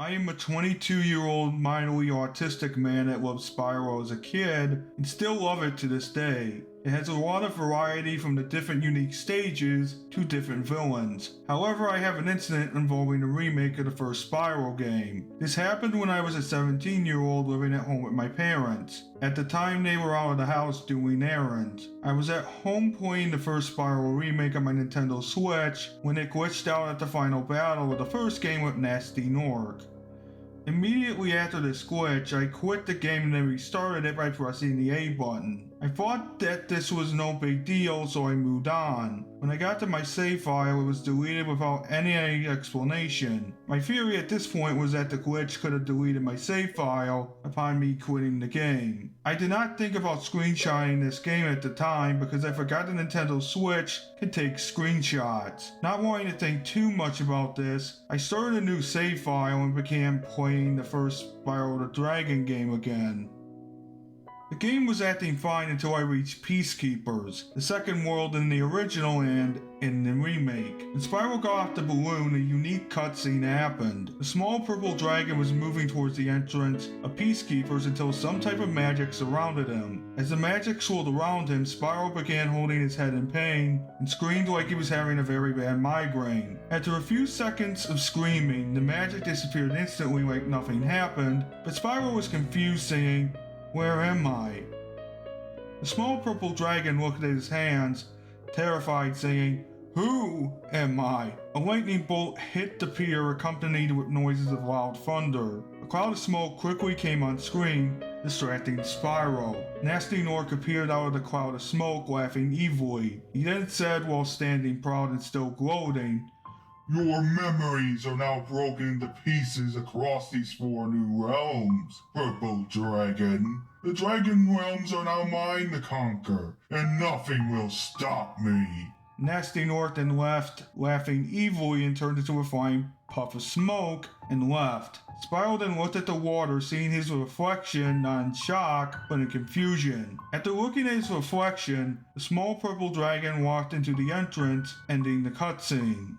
I am a 22-year-old mildly autistic man that loved Spyro as a kid and still love it to this day. It has a lot of variety from the different unique stages to different villains. However, I have an incident involving the remake of the first Spyro game. This happened when I was a 17-year-old living at home with my parents. At the time, they were out of the house doing errands. I was at home playing the first Spyro remake on my Nintendo Switch when it glitched out at the final battle of the first game with Nasty Nork. Immediately after this glitch, I quit the game and then restarted it by pressing the A button. I thought that this was no big deal, so I moved on. When I got to my save file, it was deleted without any explanation. My theory at this point was that the glitch could have deleted my save file upon me quitting the game. I did not think about screenshotting this game at the time because I forgot the Nintendo Switch can take screenshots. Not wanting to think too much about this, I started a new save file and began playing the first Spyro the Dragon game again. The game was acting fine until I reached Peacekeepers, the second world in the original and in the remake. When Spyro got off the balloon, a unique cutscene happened. The small purple dragon was moving towards the entrance of Peacekeepers until some type of magic surrounded him. As the magic swirled around him, Spyro began holding his head in pain and screamed like he was having a very bad migraine. After a few seconds of screaming, the magic disappeared instantly like nothing happened, but Spyro was confused, saying, "Where am I?" The small purple dragon looked at his hands, terrified, saying, "Who am I?" A lightning bolt hit the pier, accompanied with noises of loud thunder. A cloud of smoke quickly came on screen, distracting Spyro. Nasty Nork appeared out of the cloud of smoke, laughing evilly. He then said, while standing proud and still gloating, "Your memories are now broken into pieces across these 4 new realms, Purple Dragon. The Dragon Realms are now mine to conquer, and nothing will stop me." Nasty Nork then left, laughing evilly, and turned into a flying puff of smoke and left. Spyro then looked at the water, seeing his reflection not in shock, but in confusion. After looking at his reflection, the small purple dragon walked into the entrance, ending the cutscene.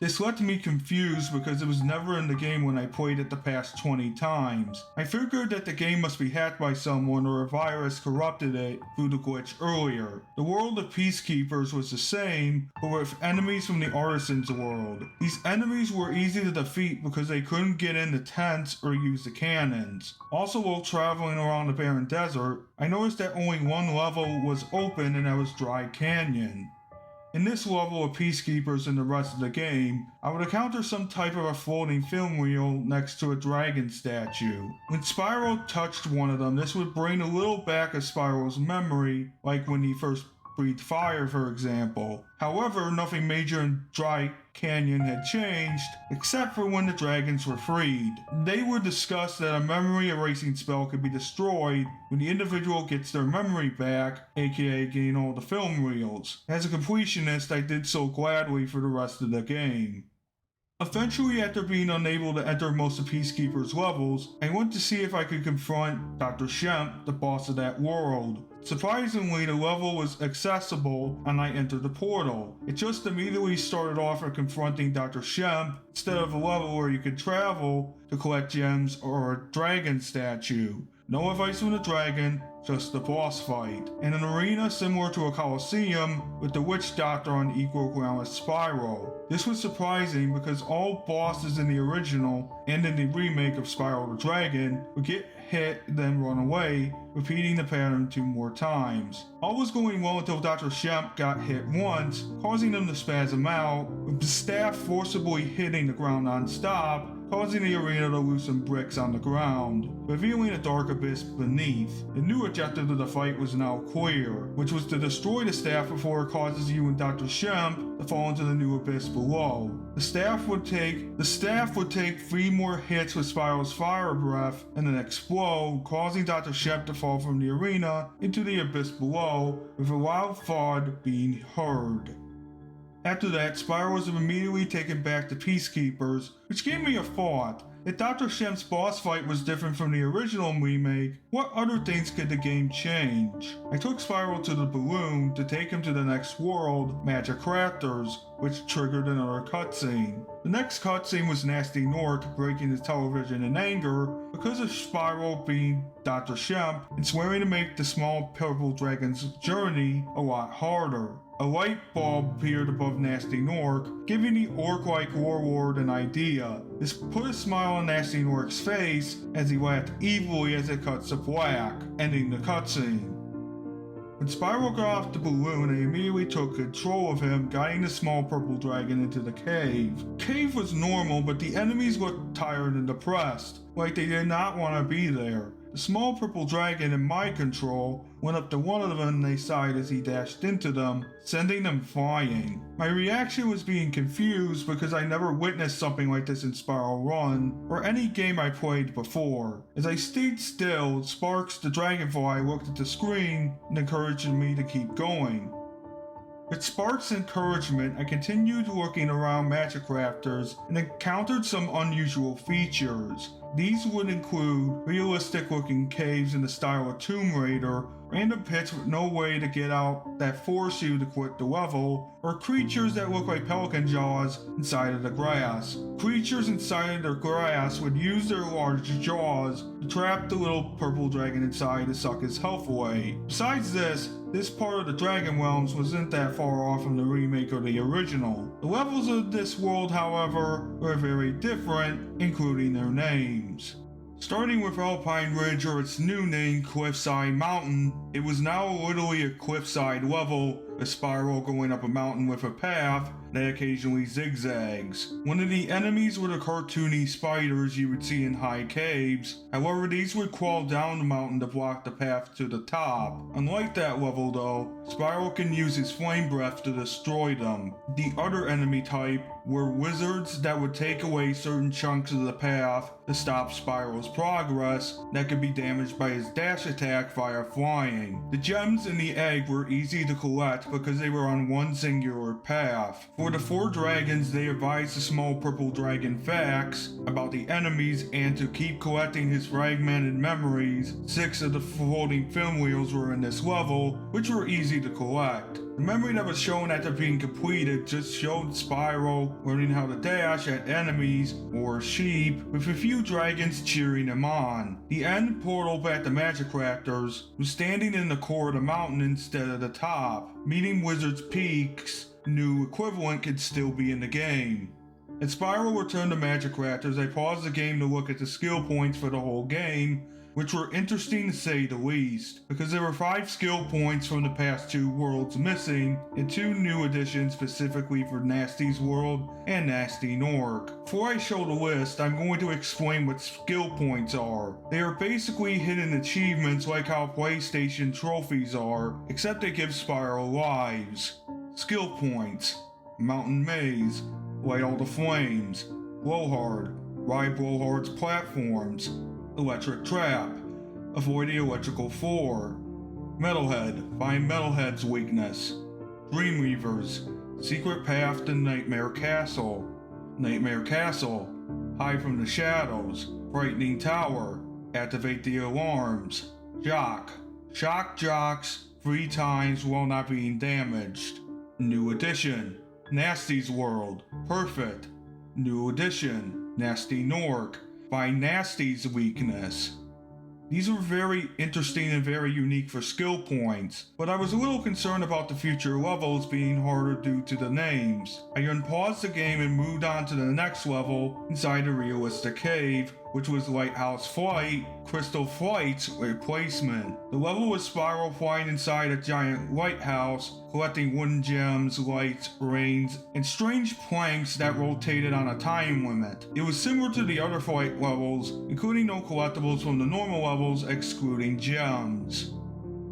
This left me confused because it was never in the game when I played it the past 20 times. I figured that the game must be hacked by someone or a virus corrupted it through the glitch earlier. The world of Peacekeepers was the same, but with enemies from the Artisan's world. These enemies were easy to defeat because they couldn't get in the tents or use the cannons. Also, while traveling around the barren desert, I noticed that only one level was open, and that was Dry Canyon. In this level of Peacekeepers and the rest of the game, I would encounter some type of a floating film reel next to a dragon statue. When Spyro touched one of them, this would bring a little back of Spyro's memory, like when he first breathed fire, for example. However, nothing major in Dry Canyon had changed, except for when the dragons were freed. They would discuss that a memory erasing spell could be destroyed when the individual gets their memory back, aka getting all the film reels. As a completionist, I did so gladly for the rest of the game. Eventually, after being unable to enter most of Peacekeeper's levels, I went to see if I could confront Dr. Shemp, the boss of that world. Surprisingly, the level was accessible and I entered the portal. It just immediately started off with confronting Dr. Shemp instead of a level where you could travel to collect gems or a dragon statue. No advice from the dragon, just the boss fight. In an arena similar to a coliseum with the witch doctor on equal ground with Spyro. This was surprising because all bosses in the original and in the remake of Spyro the Dragon would get hit then run away, repeating the pattern 2 more times. All was going well until Dr. Shemp got hit once, causing him to spasm out, with the staff forcibly hitting the ground non-stop, causing the arena to lose some bricks on the ground, revealing a dark abyss beneath. The new objective of the fight was now clear, which was to destroy the staff before it causes you and Dr. Shemp to fall into the new abyss below. The staff would take 3 more hits with Spyro's fire breath and then explode, causing Dr. Shemp to fall from the arena into the abyss below, with a loud thud being heard. After that, Spyro was immediately taken back to Peacekeepers, which gave me a thought. If Dr. Shemp's boss fight was different from the original remake, what other things could the game change? I took Spyro to the balloon to take him to the next world, Magic Crafters, which triggered another cutscene. The next cutscene was Nasty Nork breaking his television in anger because of Spyro being Dr. Shemp and swearing to make the small purple dragon's journey a lot harder. A light bulb appeared above Nasty Nork, giving the orc-like warlord an idea. This put a smile on Nasty Nork's face as he laughed evilly as it cuts to black, ending the cutscene. When Spyro got off the balloon, I immediately took control of him, guiding the small purple dragon into the cave. The cave was normal, but the enemies looked tired and depressed, like they did not want to be there. The small purple dragon in my control went up to one of them and they sighed as he dashed into them, sending them flying. My reaction was being confused because I never witnessed something like this in Spyro Run or any game I played before. As I stayed still, Sparks the dragonfly looked at the screen and encouraged me to keep going. With Sparks' encouragement, I continued looking around Magic Crafters and encountered some unusual features. These would include realistic-looking caves in the style of Tomb Raider, random pits with no way to get out that force you to quit the level, or creatures that look like pelican jaws inside of the grass. Creatures inside of the grass would use their large jaws to trap the little purple dragon inside to suck his health away. Besides this part of the Dragon Realms wasn't that far off from the remake or the original. The levels of this world, however, were very different, including their names. Starting with Alpine Ridge, or its new name, Cliffside Mountain, it was now literally a cliffside level, a spiral going up a mountain with a path that occasionally zigzags. One of the enemies were the cartoony spiders you would see in high caves, however these would crawl down the mountain to block the path to the top. Unlike that level though, Spyro can use his flame breath to destroy them. The other enemy type were wizards that would take away certain chunks of the path to stop Spyro's progress that could be damaged by his dash attack via flying. The gems in the egg were easy to collect because they were on one singular path. For the 4 dragons, they advised the small purple dragon facts about the enemies and to keep collecting his fragmented memories. 6 of the floating film wheels were in this level, which were easy to collect. The memory that was shown after being completed just showed Spyro learning how to dash at enemies or sheep, with a few dragons cheering him on. The end portal back to Magic Crafters was standing in the core of the mountain instead of the top, meaning Wizard's Peak's new equivalent could still be in the game. As Spyro returned to Magic Crafters, I paused the game to look at the skill points for the whole game, which were interesting to say the least, because there were 5 skill points from the past 2 worlds missing, and 2 new additions specifically for Nasty's World and Nasty Nork. Before I show the list, I'm going to explain what skill points are. They are basically hidden achievements like how PlayStation trophies are, except they give Spyro lives. Skill points: Mountain Maze, light all the flames; Blowhard, ride Blowhard's platforms; Electric Trap, avoid the electrical floor; Metalhead, find Metalhead's weakness; Dreamweavers, secret path to Nightmare Castle; Nightmare Castle, hide from the shadows; Frightening Tower, activate the alarms; Jock, shock jocks 3 times while not being damaged. New Edition, Nasty's World, perfect. New Edition, Nasty Nork, find Nasty's weakness. These were very interesting and very unique for skill points, but I was a little concerned about the future levels being harder due to the names. I unpaused the game and moved on to the next level inside the realistic cave, which was Lighthouse Flight, Crystal Flight's replacement. The level was Spyro flying inside a giant lighthouse, collecting wooden gems, lights, rains, and strange planks that rotated on a time limit. It was similar to the other flight levels, including no collectibles from the normal levels excluding gems.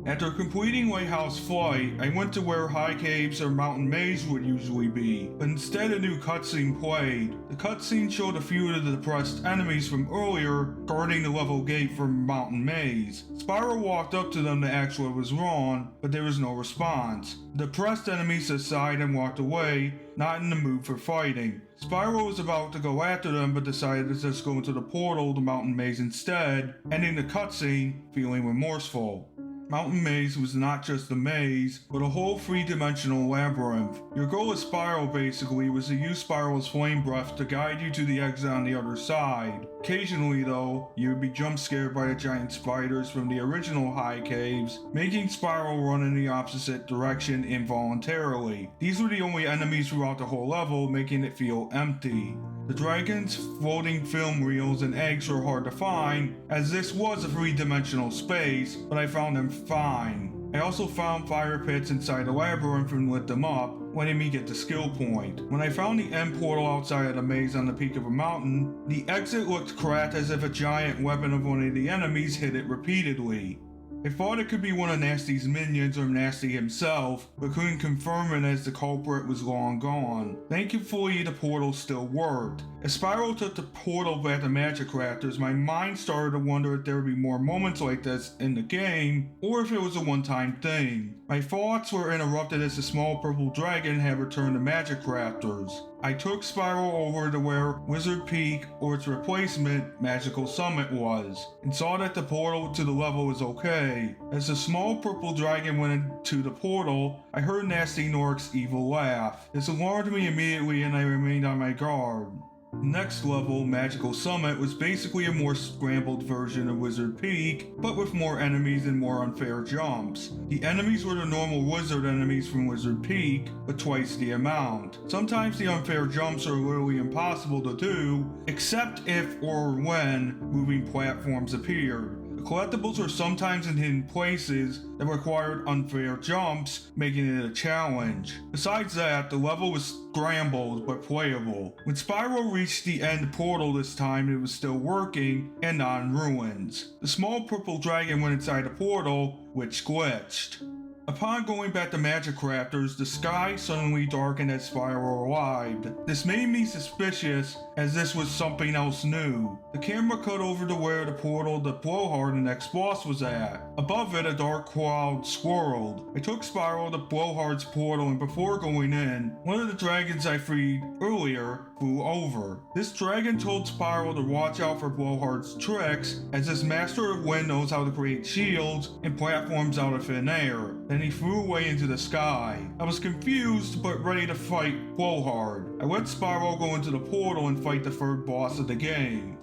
After completing Lighthouse Flight, I went to where high caves or mountain maze would usually be, but instead a new cutscene played. The cutscene showed a few of the depressed enemies from earlier guarding the level gate for mountain maze. Spyro walked up to them to ask what was wrong, but there was no response. The depressed enemies sighed and walked away, not in the mood for fighting. Spyro was about to go after them but decided to just go into the portal to mountain maze instead, ending the cutscene feeling remorseful. Mountain Maze was not just a maze, but a whole three-dimensional labyrinth. Your goal as Spyro basically was to use Spyro's flame breath to guide you to the exit on the other side. Occasionally though, you would be jump scared by the giant spiders from the original high caves, making Spyro run in the opposite direction involuntarily. These were the only enemies throughout the whole level, making it feel empty. The dragons, floating film reels, and eggs were hard to find, as this was a three-dimensional space, but I found them fine. I also found fire pits inside the labyrinth and lit them up, letting me get the skill point. When I found the end portal outside of the maze on the peak of a mountain, the exit looked cracked as if a giant weapon of one of the enemies hit it repeatedly. I thought it could be one of Nasty's minions or Nasty himself, but couldn't confirm it as the culprit was long gone. Thankfully, the portal still worked. As Spyro took the portal back to Magic Raptors, my mind started to wonder if there would be more moments like this in the game, or if it was a one-time thing. My thoughts were interrupted as the small purple dragon had returned to Magic Raptors. I took Spyro over to where Wizard Peak, or its replacement, Magical Summit was, and saw that the portal to the level was okay. As the small purple dragon went into the portal, I heard Nasty Nork's evil laugh. This alarmed me immediately and I remained on my guard. The next level, Magical Summit, was basically a more scrambled version of Wizard Peak, but with more enemies and more unfair jumps. The enemies were the normal wizard enemies from Wizard Peak, but twice the amount. Sometimes the unfair jumps are literally impossible to do, except if or when moving platforms appeared. The collectibles are sometimes in hidden places that required unfair jumps, making it a challenge. Besides that, the level was scrambled but playable. When Spyro reached the end portal this time, it was still working and not in ruins. The small purple dragon went inside the portal, which glitched. Upon going back to Magic Raptors, the sky suddenly darkened as Spyro arrived. This made me suspicious, as this was something else new. The camera cut over to where the portal the Blowhard and ex-boss was at. Above it, a dark cloud swirled. I took Spyro to Blowhard's portal, and before going in, one of the dragons I freed earlier flew over. This dragon told Spyro to watch out for Blowhard's tricks, as this master of wind knows how to create shields and platforms out of thin air. Then he flew away into the sky. I was confused but ready to fight Blowhard. I let Spyro go into the portal and fight the third boss of the game.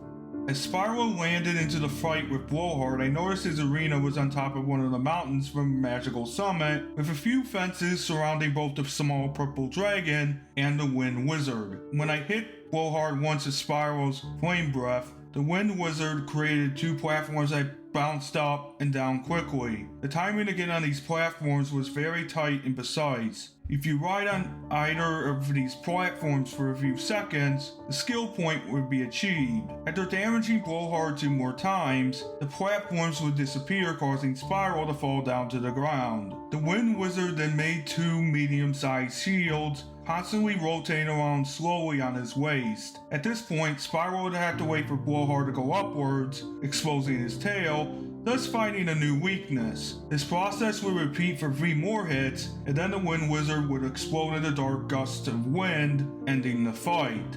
As Spyro landed into the fight with Blowhard, I noticed his arena was on top of one of the mountains from Magical Summit, with a few fences surrounding both the small purple dragon and the Wind Wizard. When I hit Blowhard once with Spyro's flame breath, the Wind Wizard created two platforms that bounced up and down quickly. The timing to get on these platforms was very tight and precise. If you ride on either of these platforms for a few seconds, the skill point would be achieved. After damaging Blowhard 2 more times, the platforms would disappear, causing Spyro to fall down to the ground. The Wind Wizard then made 2 medium-sized shields, constantly rotating around slowly on his waist. At this point, Spyro would have to wait for Blowhard to go upwards, exposing his tail, thus finding a new weakness. This process would repeat for 3 more hits, and then the Wind Wizard would explode in a dark gust of wind, ending the fight.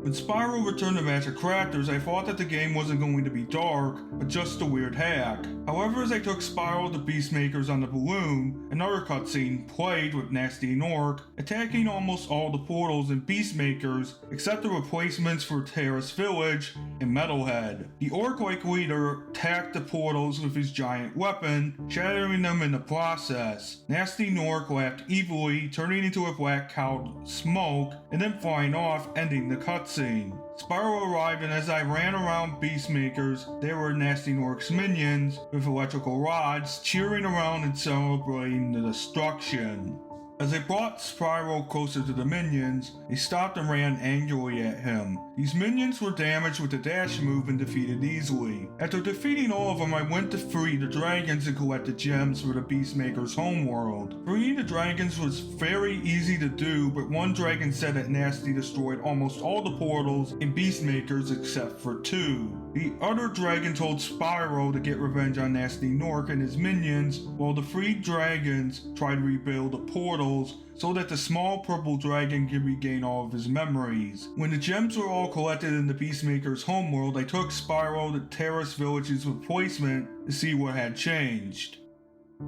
When Spyro returned to Magic Raptors, I thought that the game wasn't going to be dark, but just a weird hack. However, as I took Spyro to Beastmakers on the balloon, another cutscene played with Nasty Nork, attacking almost all the portals in Beastmakers, except the replacements for Terrace Village and Metalhead. The orc-like leader attacked the portals with his giant weapon, shattering them in the process. Nasty Nork laughed evilly, turning into a black cloud smoke, and then flying off, ending the cutscene. Spyro arrived, and as I ran around Beastmakers, there were Nasty Nork's minions with electrical rods cheering around and celebrating the destruction. As they brought Spyro closer to the minions, they stopped and ran angrily at him. These minions were damaged with the dash move and defeated easily. After defeating all of them, I went to free the dragons and collect the gems for the Beastmaker's homeworld. Freeing the dragons was very easy to do, but one dragon said that Nasty destroyed almost all the portals in Beastmakers except for 2. The other dragon told Spyro to get revenge on Nasty Nork and his minions, while the freed dragons tried to rebuild the portals so that the small purple dragon could regain all of his memories. When the gems were all collected in the Beastmaker's homeworld, I took Spyro to Terrace Village's replacement to see what had changed.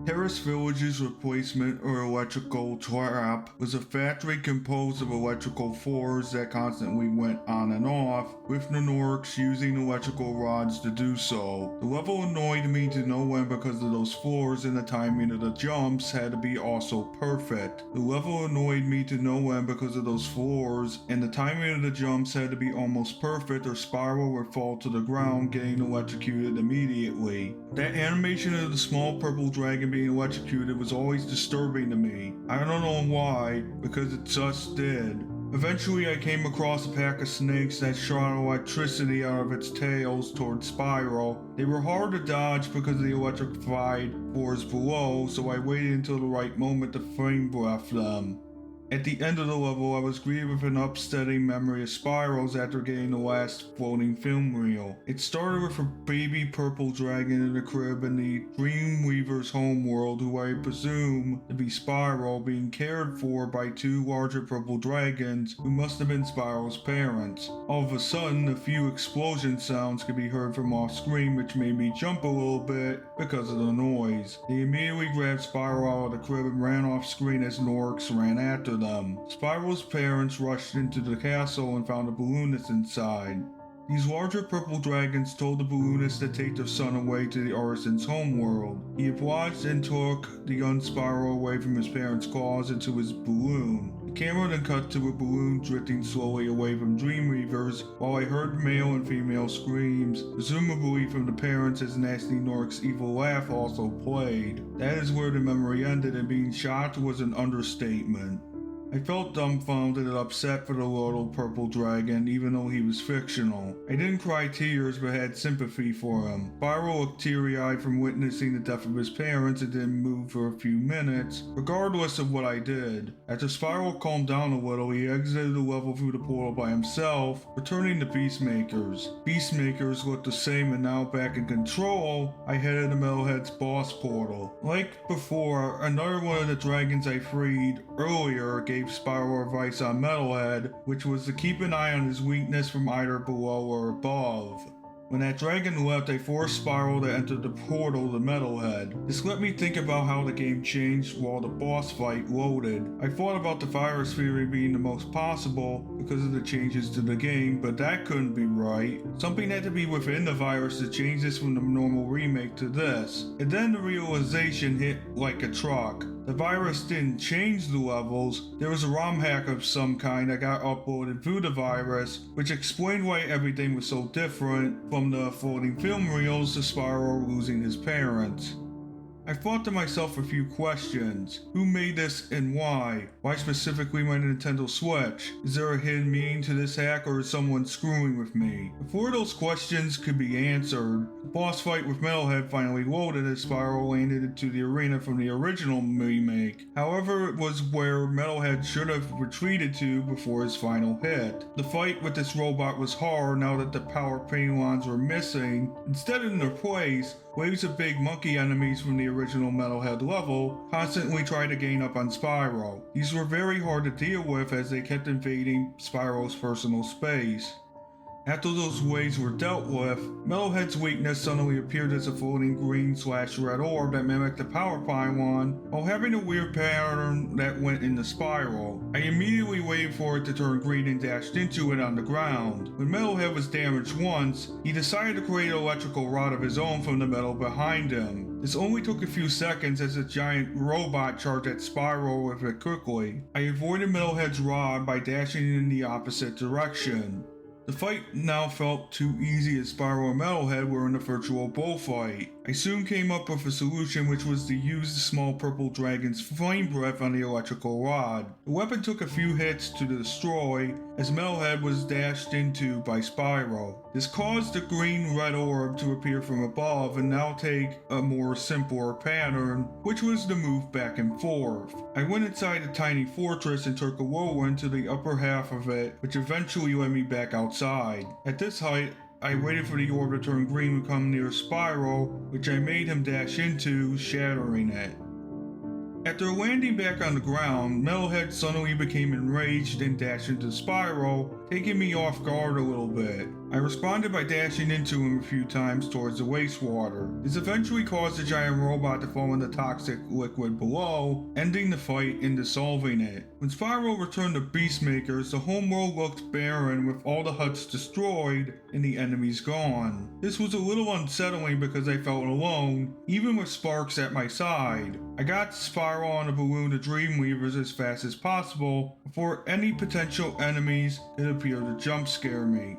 Terrace Village's replacement, or electrical trap, was a factory composed of electrical floors that constantly went on and off, with the Norks using electrical rods to do so. The level annoyed me to no end because of those floors, and the timing of the jumps had to be also perfect. The level annoyed me to no end because of those floors, and the timing of the jumps had to be almost perfect or Spyro would fall to the ground getting electrocuted immediately. That animation of the small purple dragon being electrocuted was always disturbing to me. I don't know why, because it just did. Eventually I came across a pack of snakes that shot electricity out of its tails towards Spyro. They were hard to dodge because of the electrified floors below, so I waited until the right moment to flame breath them. At the end of the level, I was greeted with an upsetting memory of Spyro's after getting the last floating film reel. It started with a baby purple dragon in a crib in the Dreamweaver's homeworld, who I presume to be Spyro, being cared for by 2 larger purple dragons who must have been Spyro's parents. All of a sudden, a few explosion sounds could be heard from off screen, which made me jump a little bit because of the noise. They immediately grabbed Spyro out of the crib and ran off screen as Norks ran after them. Spyro's parents rushed into the castle and found a balloonist inside. These larger purple dragons told the balloonist to take their son away to the artisan's homeworld. He obliged and took the young Spyro away from his parents' claws into his balloon. The camera then cut to a balloon drifting slowly away from Dreamweavers, while I heard male and female screams, presumably from the parents, as Nasty Nork's evil laugh also played. That is where the memory ended, and being shocked was an understatement. I felt dumbfounded and upset for the little purple dragon, even though he was fictional. I didn't cry tears, but had sympathy for him. Spyro looked teary-eyed from witnessing the death of his parents and didn't move for a few minutes, regardless of what I did. After Spyro calmed down a little, he exited the level through the portal by himself, returning to Beastmakers. Beastmakers looked the same, and now back in control, I headed to Metalhead's boss portal. Like before, another one of the dragons I freed earlier gave Spyro advice on Metalhead, which was to keep an eye on his weakness from either below or above. When that dragon left, I forced Spyro to enter the portal to Metalhead. This let me think about how the game changed while the boss fight loaded. I thought about the virus theory being the most possible because of the changes to the game, but that couldn't be right. Something had to be within the virus to change this from the normal remake to this. And then the realization hit like a truck. The virus didn't change the levels. There was a ROM hack of some kind that got uploaded through the virus, which explained why everything was so different, from the floating film reels to Spyro losing his parents. I thought to myself a few questions. Who made this and why? Why specifically my Nintendo Switch? Is there a hidden meaning to this hack, or is someone screwing with me? Before those questions could be answered, the boss fight with Metalhead finally loaded as Spyro landed into the arena from the original remake. However, it was where Metalhead should have retreated to before his final hit. The fight with this robot was hard now that the power pylons were missing. Instead, in their place, waves of big monkey enemies from the original Metalhead level constantly tried to gain up on Spyro. These were very hard to deal with as they kept invading Spyro's personal space. After those waves were dealt with, Metalhead's weakness suddenly appeared as a floating green/red orb that mimicked the power pylon, while having a weird pattern that went in the spiral. I immediately waited for it to turn green and dashed into it on the ground. When Metalhead was damaged once, he decided to create an electrical rod of his own from the metal behind him. This only took a few seconds as a giant robot charged at Spyro with it quickly. I avoided Metalhead's rod by dashing in the opposite direction. The fight now felt too easy as Spyro and Metalhead were in a virtual bullfight. I soon came up with a solution, which was to use the small purple dragon's flame breath on the electrical rod. The weapon took a few hits to destroy as Metalhead was dashed into by Spyro. This caused the green red orb to appear from above and now take a more simpler pattern, which was to move back and forth. I went inside a tiny fortress and took a whirlwind to the upper half of it, which eventually led me back outside. At this height, I waited for the orb to turn green and come near Spyro, which I made him dash into, shattering it. After landing back on the ground, Metalhead suddenly became enraged and dashed into Spyro, taking me off guard a little bit. I responded by dashing into him a few times towards the wastewater. This eventually caused the giant robot to fall in the toxic liquid below, ending the fight and dissolving it. When Spyro returned to Beastmakers, the homeworld looked barren with all the huts destroyed and the enemies gone. This was a little unsettling because I felt alone, even with Sparks at my side. I got Spyro on a balloon to Dreamweavers as fast as possible before any potential enemies could appear to jump scare me.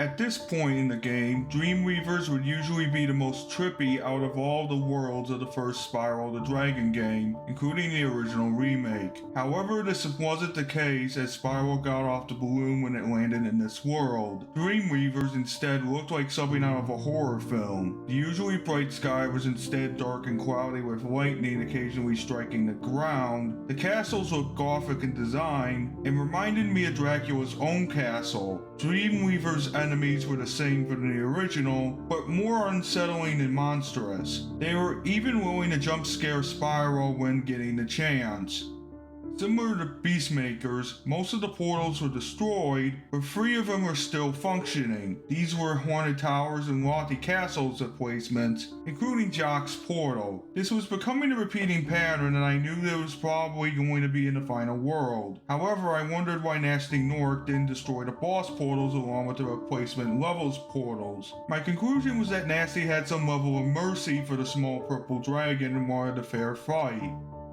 At this point in the game, Dreamweavers would usually be the most trippy out of all the worlds of the first Spyro the Dragon game, including the original remake. However, this wasn't the case as Spyro got off the balloon when it landed in this world. Dreamweavers instead looked like something out of a horror film. The usually bright sky was instead dark and cloudy with lightning occasionally striking the ground. The castles looked gothic in design and reminded me of Dracula's own castle. Dreamweavers' enemies were the same for the original, but more unsettling and monstrous. They were even willing to jump scare Spyro when getting the chance. Similar to Beastmakers, most of the portals were destroyed, but 3 of them are still functioning. These were Haunted Towers and Lofty Castles replacements, including Jock's portal. This was becoming a repeating pattern and I knew that it was probably going to be in the final world. However, I wondered why Nasty Nork didn't destroy the boss portals along with the replacement levels portals. My conclusion was that Nasty had some level of mercy for the small purple dragon and wanted a fair fight.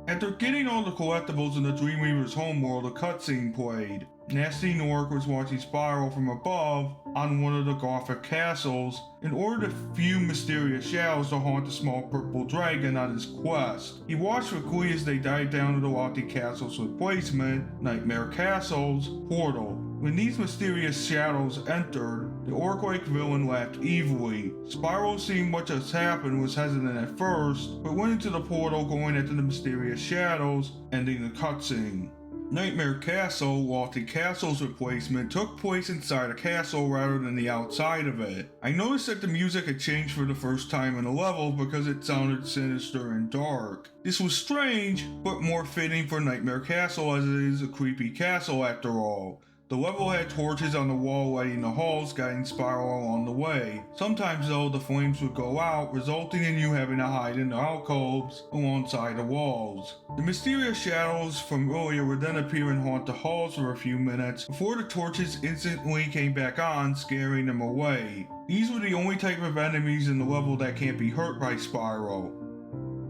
After getting all the collectibles in the Dreamweaver's homeworld, a cutscene played. Nasty Nork was watching Spyro from above on one of the Gothic castles in order to view mysterious shadows to haunt the small purple dragon on his quest. He watched with glee as they dive down to the Lofty Castle's replacement, Nightmare Castle's, portal. When these mysterious shadows entered, the orc-like villain laughed evilly. Spyro, seeing what just happened, was hesitant at first, but went into the portal going after the mysterious shadows, ending the cutscene. Nightmare Castle, Lofty Castle's replacement, took place inside a castle rather than the outside of it. I noticed that the music had changed for the first time in the level because it sounded sinister and dark. This was strange, but more fitting for Nightmare Castle as it is a creepy castle after all. The level had torches on the wall lighting the halls, guiding Spyro along the way. Sometimes though, the flames would go out, resulting in you having to hide in the alcoves alongside the walls. The mysterious shadows from earlier would then appear and haunt the halls for a few minutes before the torches instantly came back on, scaring them away. These were the only type of enemies in the level that can't be hurt by Spyro.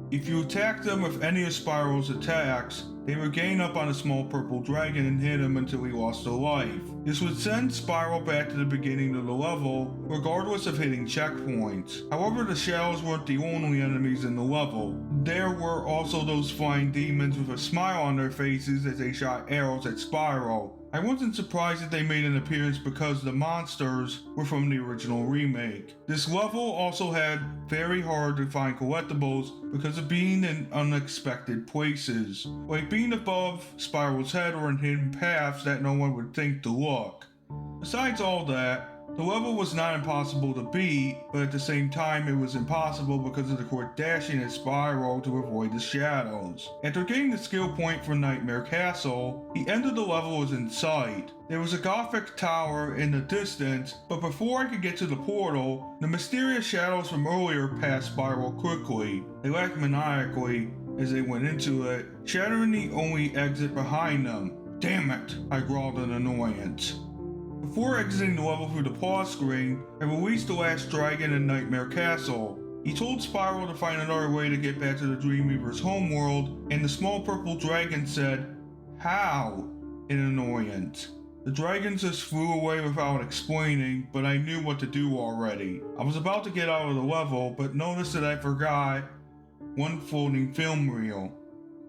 If you attacked them with any of Spyro's attacks, they would gain up on a small purple dragon and hit him until he lost a life. This would send Spyro back to the beginning of the level, regardless of hitting checkpoints. However, the shadows weren't the only enemies in the level. There were also those flying demons with a smile on their faces as they shot arrows at Spyro. I wasn't surprised that they made an appearance because the monsters were from the original remake. This level also had very hard to find collectibles because of being in unexpected places, like being above Spyro's head or in hidden paths that no one would think to look. Besides all that, the level was not impossible to beat, but at the same time it was impossible because of the quick dashing at Spyro to avoid the shadows. After getting the skill point for Nightmare Castle, the end of the level was in sight. There was a Gothic tower in the distance, but before I could get to the portal, the mysterious shadows from earlier passed Spyro quickly. They laughed maniacally as they went into it, shattering the only exit behind them. Damn it, I growled in annoyance. Before exiting the level through the pause screen, I released the last dragon in Nightmare Castle. He told Spyro to find another way to get back to the Dreamweaver's homeworld, and the small purple dragon said, "How?" in annoyance. The dragons just flew away without explaining, but I knew what to do already. I was about to get out of the level, but noticed that I forgot one floating film reel.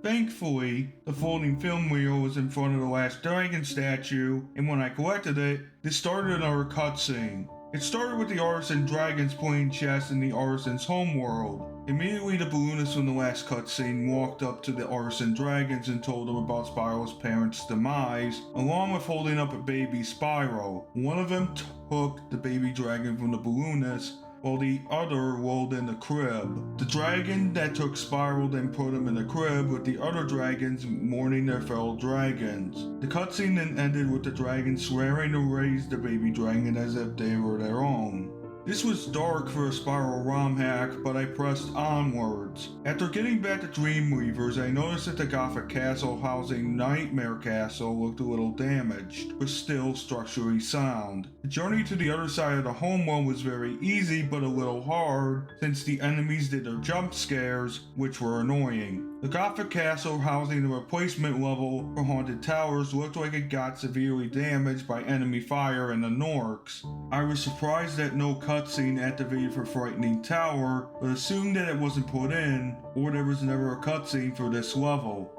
Thankfully, the floating film reel was in front of the last dragon statue, and when I collected it, this started another cutscene. It started with the artisan dragons playing chess in the artisan's homeworld. Immediately, the balloonist from the last cutscene walked up to the artisan dragons and told them about Spyro's parents' demise, along with holding up a baby Spyro. One of them took the baby dragon from the balloonist, while the other rolled in the crib. The dragon that took Spyro then put him in the crib, with the other dragons mourning their fellow dragons. The cutscene then ended with the dragons swearing to raise the baby dragon as if they were their own. This was dark for a Spyro ROM hack, but I pressed onwards. After getting back to Dreamweavers, I noticed that the Gothic castle housing Nightmare Castle looked a little damaged, but still structurally sound. The journey to the other side of the homeworld was very easy, but a little hard, since the enemies did their jump scares, which were annoying. The Gothic castle housing the replacement level for Haunted Towers looked like it got severely damaged by enemy fire and the Norks. I was surprised that no cutscene activated for Frightening Tower, but assumed that it wasn't put in, or there was never a cutscene for this level.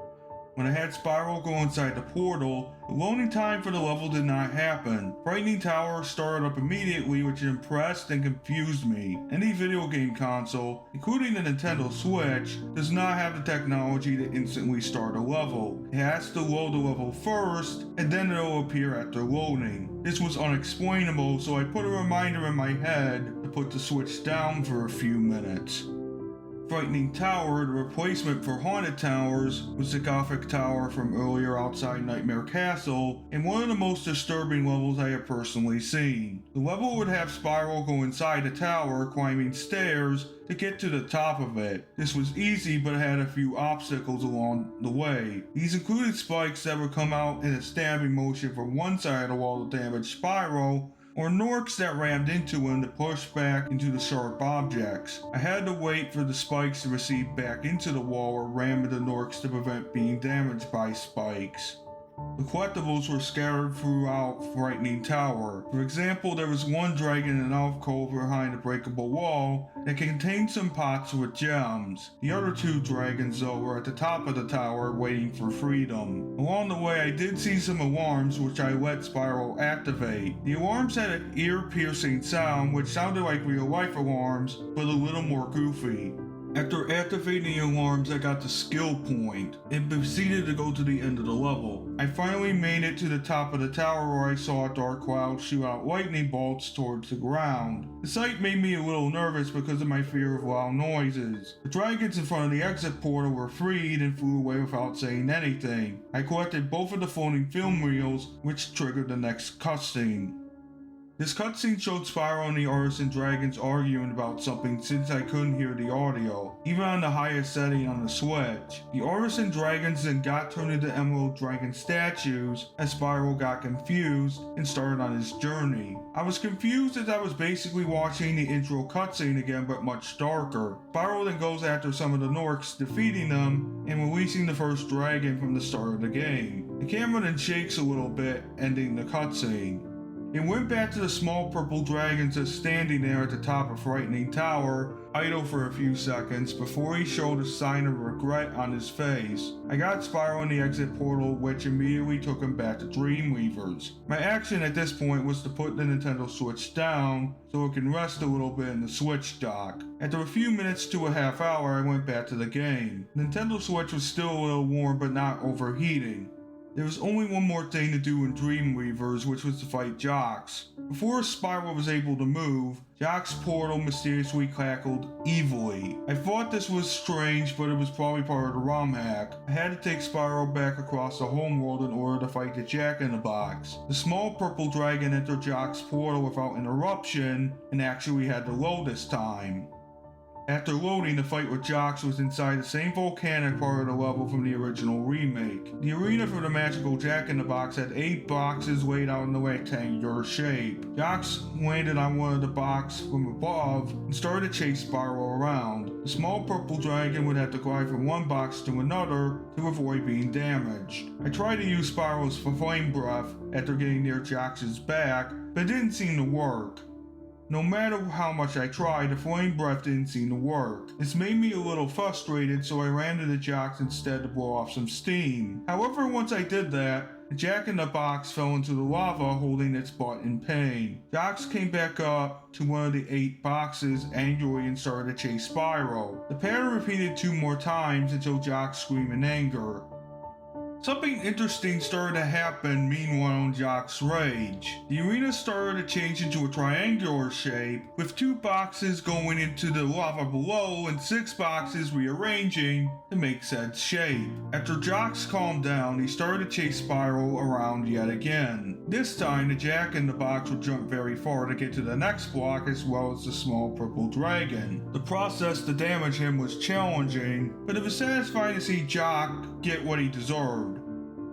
When I had Spyro go inside the portal, the loading time for the level did not happen. Frightening Tower started up immediately, which impressed and confused me. Any video game console, including the Nintendo Switch, does not have the technology to instantly start a level. It has to load the level first, and then it will appear after loading. This was unexplainable, so I put a reminder in my head to put the Switch down for a few minutes. Frightening Tower, the replacement for Haunted Towers, was the Gothic tower from earlier outside Nightmare Castle, and one of the most disturbing levels I have personally seen. The level would have Spyro go inside the tower, climbing stairs to get to the top of it. This was easy, but it had a few obstacles along the way. These included spikes that would come out in a stabbing motion from one side of the wall to damage Spyro, or Norks that rammed into him to push back into the sharp objects. I had to wait for the spikes to recede back into the wall or ram into Norks to prevent being damaged by spikes. The collectibles were scattered throughout Frightening Tower. For example, there was one dragon in an alcove behind a breakable wall that contained some pots with gems. The other two dragons, though, were at the top of the tower waiting for freedom. Along the way, I did see some alarms which I let Spyro activate. The alarms had an ear-piercing sound which sounded like real-life alarms, but a little more goofy. After activating the alarms, I got the skill point and proceeded to go to the end of the level. I finally made it to the top of the tower where I saw a dark cloud shoot out lightning bolts towards the ground. The sight made me a little nervous because of my fear of loud noises. The dragons in front of the exit portal were freed and flew away without saying anything. I collected both of the floating film reels, which triggered the next cutscene. This cutscene showed Spyro and the artisan dragons arguing about something since I couldn't hear the audio, even on the highest setting on the Switch. The artisan dragons then got turned into emerald dragon statues as Spyro got confused and started on his journey. I was confused as I was basically watching the intro cutscene again, but much darker. Spyro then goes after some of the Norks, defeating them and releasing the first dragon from the start of the game. The camera then shakes a little bit, ending the cutscene. It went back to the small purple dragons just standing there at the top of Frightening Tower, idle for a few seconds before he showed a sign of regret on his face. I got Spyro in the exit portal, which immediately took him back to Dreamweavers. My action at this point was to put the Nintendo Switch down so it can rest a little bit in the Switch dock. After a few minutes to a half hour, I went back to the game. The Nintendo Switch was still a little warm but not overheating. There was only one more thing to do in Dreamweavers, which was to fight Jocks. Before Spyro was able to move, Jock's portal mysteriously crackled evilly. I thought this was strange, but it was probably part of the ROM hack. I had to take Spyro back across the homeworld in order to fight the Jack-in-the-Box. The small purple dragon entered Jock's portal without interruption, and actually had to load this time. After loading, the fight with Jocks was inside the same volcanic part of the level from the original remake. The arena for the magical Jack-in-the-Box had 8 boxes laid out in a rectangular shape. Jocks landed on one of the boxes from above and started to chase Spyro around. The small purple dragon would have to glide from one box to another to avoid being damaged. I tried to use Spyro's flame breath after getting near Jocks' back, but it didn't seem to work. No matter how much I tried, the flame breath didn't seem to work. This made me a little frustrated, so I ran to the Jocks instead to blow off some steam. However, once I did that, the Jack-in-the-Box fell into the lava, holding its butt in pain. Jocks came back up to one of the 8 boxes angrily and started to chase Spyro. The pattern repeated 2 more times until Jocks screamed in anger. Something interesting started to happen meanwhile in Jocks' rage. The arena started to change into a triangular shape, with 2 boxes going into the lava below and 6 boxes rearranging to make said shape. After Jocks calmed down, he started to chase Spyro around yet again. This time, the Jack-in-the-Box would jump very far to get to the next block as well as the small purple dragon. The process to damage him was challenging, but it was satisfying to see Jock get what he deserved.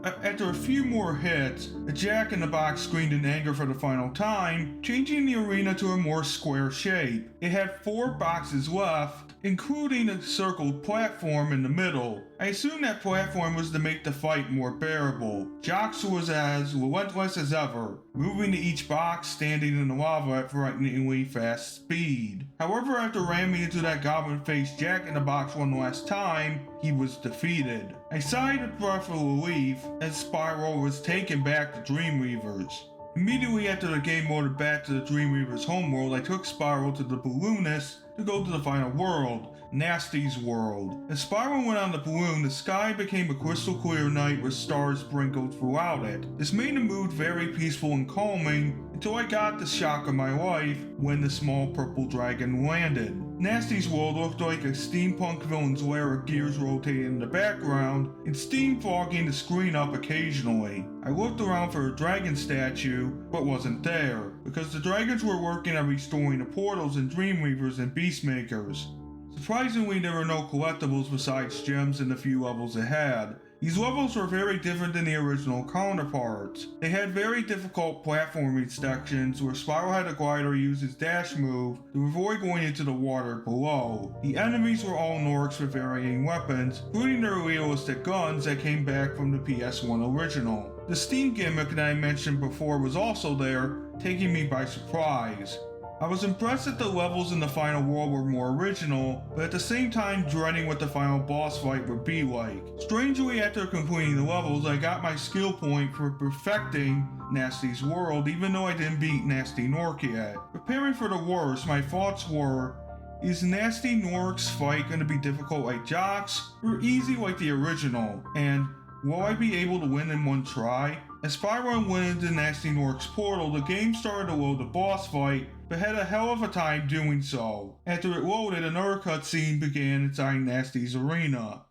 After a few more hits, the Jack-in-the-Box screamed in anger for the final time, changing the arena to a more square shape. It had 4 boxes left, including a circled platform in the middle. I assumed that platform was to make the fight more bearable. Jocks was as relentless as ever, moving to each box, standing in the lava at frighteningly fast speed. However, after ramming into that goblin-faced Jack-in-the-Box one last time, he was defeated. I sighed a breath of relief as Spyro was taken back to Dreamweaver's. Immediately after the game loaded back to the Dreamweaver's homeworld, I took Spyro to the balloonist to go to the final world, Nasty's world. As Spyro went on the balloon, the sky became a crystal clear night with stars sprinkled throughout it. This made the mood very peaceful and calming until I got the shock of my life when the small purple dragon landed. Nasty's world looked like a steampunk villain's lair of gears rotating in the background and steam fogging the screen up occasionally. I looked around for a dragon statue, but wasn't there, because the dragons were working on restoring the portals in Dreamweavers and Beastmakers. Surprisingly, there were no collectibles besides gems in the few levels it had. These levels were very different than the original counterparts. They had very difficult platforming sections where Spyro had to glide or use his dash move to avoid going into the water below. The enemies were all Norks with varying weapons, including their realistic guns that came back from the PS1 original. The Steam gimmick that I mentioned before was also there, taking me by surprise. I was impressed that the levels in the final world were more original, but at the same time dreading what the final boss fight would be like. Strangely, after completing the levels, I got my skill point for perfecting Nasty's world, even though I didn't beat Nasty Nork yet. Preparing for the worst, my thoughts were, is Nasty Nork's fight going to be difficult like Jocks, or easy like the original? And will I be able to win in one try? As Spyro went into Nasty Nork's portal, the game started to load the boss fight, but had a hell of a time doing so. After it loaded, another cutscene began inside Nasty's arena.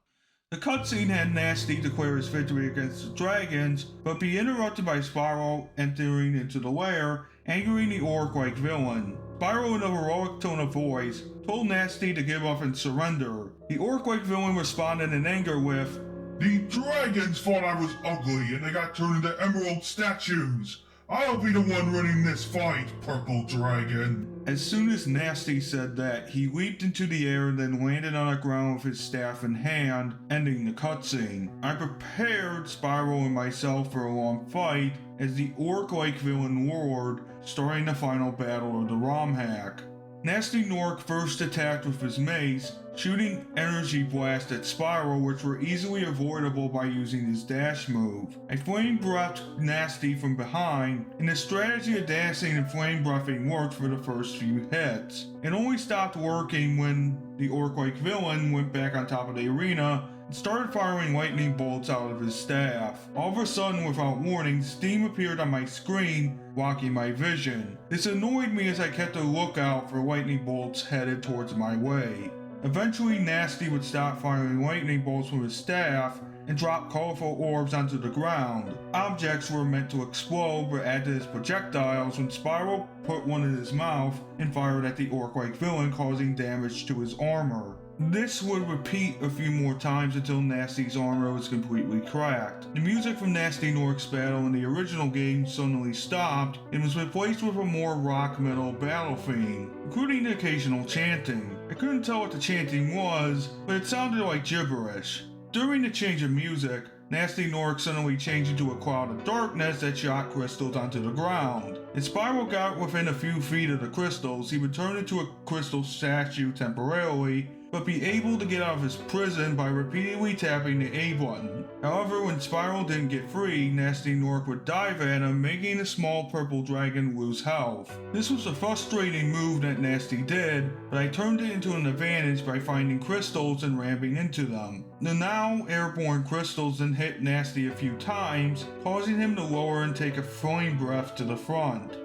The cutscene had Nasty declare his victory against the dragons, but be interrupted by Spyro entering into the lair, angering the orc-like villain. Spyro, in a heroic tone of voice, told Nasty to give up and surrender. The orc-like villain responded in anger with, "The dragons thought I was ugly and they got turned into emerald statues. I'll be the one winning this fight, purple dragon." As soon as Nasty said that, he leaped into the air and then landed on the ground with his staff in hand, ending the cutscene. I prepared Spyro and myself for a long fight as the orc-like villain roared, starting the final battle of the ROM hack. Nasty Nork first attacked with his mace, shooting energy blasts at Spyro, which were easily avoidable by using his dash move. I flame breathed Nasty from behind, and the strategy of dashing and flame breathing worked for the first few hits. It only stopped working when the orc-like villain went back on top of the arena and started firing lightning bolts out of his staff. All of a sudden, without warning, steam appeared on my screen, blocking my vision. This annoyed me as I kept a lookout for lightning bolts headed towards my way. Eventually, Nasty would stop firing lightning bolts from his staff and drop colorful orbs onto the ground. Objects were meant to explode but acted as projectiles when Spyro put one in his mouth and fired at the orc-like villain, causing damage to his armor. This would repeat a few more times until Nasty's armor was completely cracked. The music from Nasty Nork's battle in the original game suddenly stopped and was replaced with a more rock metal battle theme, including the occasional chanting. I couldn't tell what the chanting was, but it sounded like gibberish. During the change of music, Nasty Nork suddenly changed into a cloud of darkness that shot crystals onto the ground. If Spyro got within a few feet of the crystals, he would turn into a crystal statue temporarily, but be able to get out of his prison by repeatedly tapping the A button. However, when Spyro didn't get free, Nasty Nork would dive at him, making the small purple dragon lose health. This was a frustrating move that Nasty did, but I turned it into an advantage by finding crystals and ramming into them. The now airborne crystals then hit Nasty a few times, causing him to lower and take a flame breath to the front.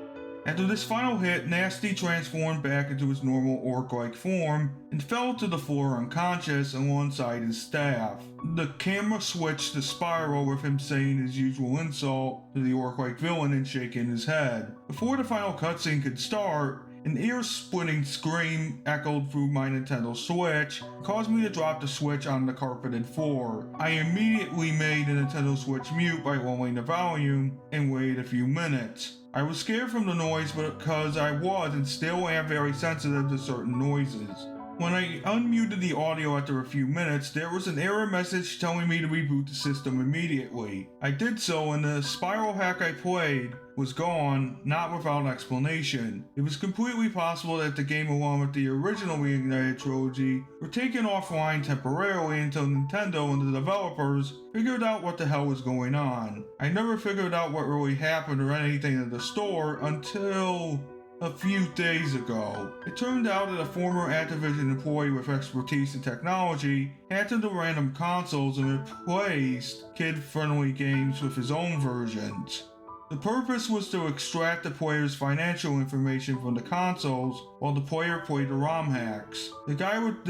After this final hit, Nasty transformed back into his normal orc-like form and fell to the floor unconscious alongside his staff. The camera switched to Spyro with him saying his usual insult to the orc-like villain and shaking his head. Before the final cutscene could start, an ear-splitting scream echoed through my Nintendo Switch and caused me to drop the Switch on the carpeted floor. I immediately made the Nintendo Switch mute by lowering the volume and waited a few minutes. I was scared from the noise because I was and still am very sensitive to certain noises. When I unmuted the audio after a few minutes, there was an error message telling me to reboot the system immediately. I did so, and the Spyro hack I played was gone, not without explanation. It was completely possible that the game, along with the original Reignited trilogy, were taken offline temporarily until Nintendo and the developers figured out what the hell was going on. I never figured out what really happened or anything in the store until a few days ago. It turned out that a former Activision employee with expertise in technology hacked into random consoles and replaced kid-friendly games with his own versions. The purpose was to extract the player's financial information from the consoles while the player played the ROM hacks. The guy would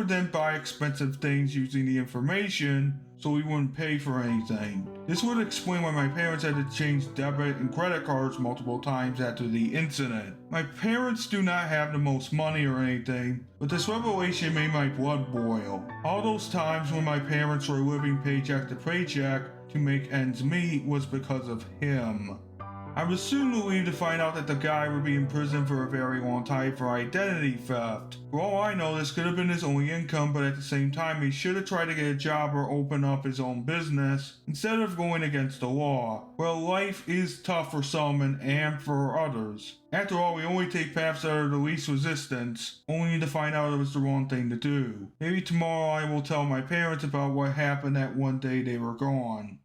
then buy expensive things using the information so he wouldn't pay for anything. This would explain why my parents had to change debit and credit cards multiple times after the incident. My parents do not have the most money or anything, but this revelation made my blood boil. All those times when my parents were living paycheck to paycheck to make ends meet was because of him. I was soon relieved to find out that the guy would be in prison for a very long time for identity theft. For all I know, this could have been his only income, but at the same time, he should have tried to get a job or open up his own business instead of going against the law. Well, life is tough for some and for others. After all, we only take paths that are the least resistance, only to find out it was the wrong thing to do. Maybe tomorrow I will tell my parents about what happened that one day they were gone.